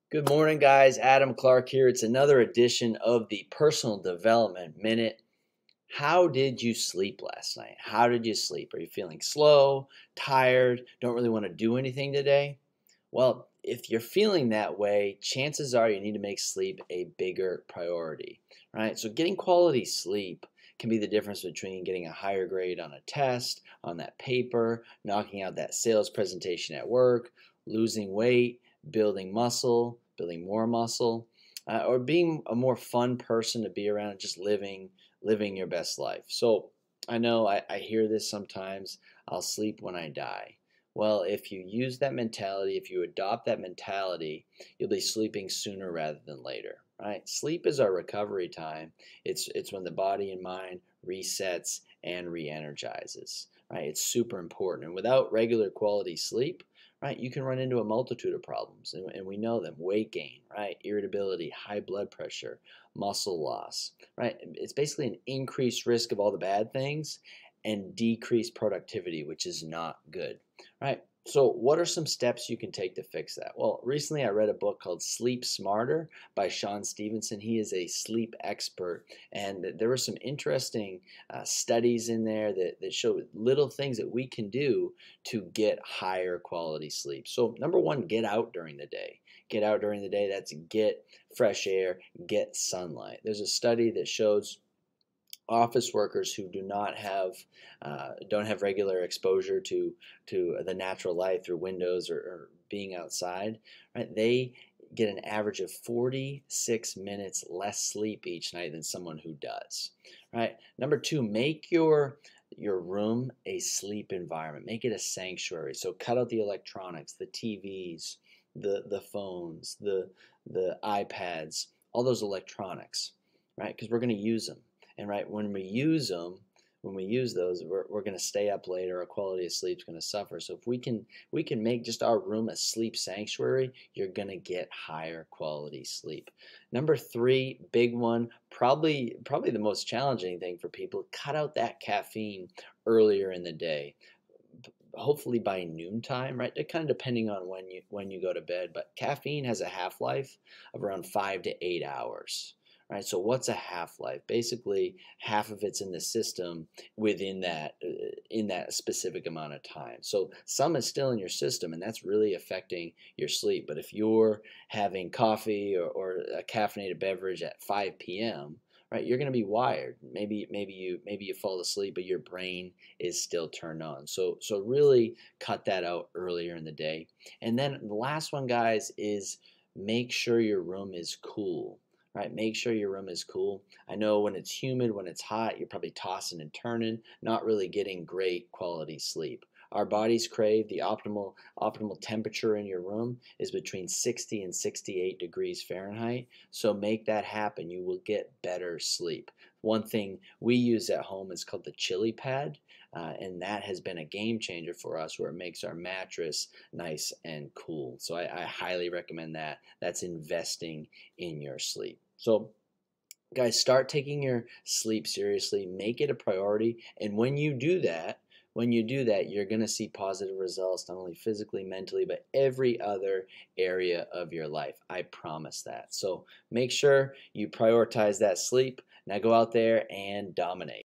Good morning, guys. Adam Clark here. It's another edition of the Personal Development Minute. How did you sleep last night? How did you sleep? Are you feeling slow, tired, don't really want to do anything today? Well, if you're feeling that way, chances are you need to make sleep a bigger priority, right? So getting quality sleep can be the difference between getting a higher grade on a test, on that paper, knocking out that sales presentation at work, losing weight, building muscle, building more muscle, or being a more fun person to be around and just living your best life. So I know I hear this sometimes. I'll sleep when I die. Well, if you use that mentality, if you adopt that mentality, you'll be sleeping sooner rather than later, right? Sleep is our recovery time. It's when the body and mind resets and re-energizes, right? It's super important. And without regular quality sleep, right, you can run into a multitude of problems, and we know them: weight gain, right, irritability, high blood pressure, muscle loss, right? It's basically an increased risk of all the bad things and decreased productivity, which is not good, right? So what are some steps you can take to fix that? Well, recently I read a book called Sleep Smarter by Sean Stevenson. He is a sleep expert, and there were some interesting studies in there that show little things that we can do to get higher quality sleep. So number one, get out during the day. Get out during the day. That's get fresh air, get sunlight. There's a study that shows office workers who don't have regular exposure to the natural light through windows or being outside, right? They get an average of 46 minutes less sleep each night than someone who does, right? Number two, make your room a sleep environment. Make it a sanctuary. So cut out the electronics, the TVs, the phones, the iPads, all those electronics, right? Because we're going to use them. And right when we use them, when we use those, we're going to stay up later. Our quality of sleep is going to suffer. So if we can make just our room a sleep sanctuary, you're going to get higher quality sleep. Number three, big one, probably the most challenging thing for people: cut out that caffeine earlier in the day, hopefully by noontime, right? Kind of depending on when you go to bed, but caffeine has a half-life of around 5 to 8 hours. Right, so what's a half-life? Basically, half of it's in the system within that specific amount of time. So some is still in your system, and that's really affecting your sleep. But if you're having coffee or a caffeinated beverage at 5 p.m., right, you're going to be wired. Maybe you fall asleep, but your brain is still turned on. So really cut that out earlier in the day. And then the last one, guys, is make sure your room is cool. Right, make sure your room is cool. I know when it's humid, when it's hot, you're probably tossing and turning, not really getting great quality sleep. Our bodies crave the optimal temperature in your room is between 60 and 68 degrees Fahrenheit. So make that happen. You will get better sleep. One thing we use at home is called the chili pad, and that has been a game changer for us, where it makes our mattress nice and cool. So I highly recommend that. That's investing in your sleep. So guys, start taking your sleep seriously. Make it a priority. And when you do that, you're going to see positive results, not only physically, mentally, but every other area of your life. I promise that. So make sure you prioritize that sleep. Now go out there and dominate.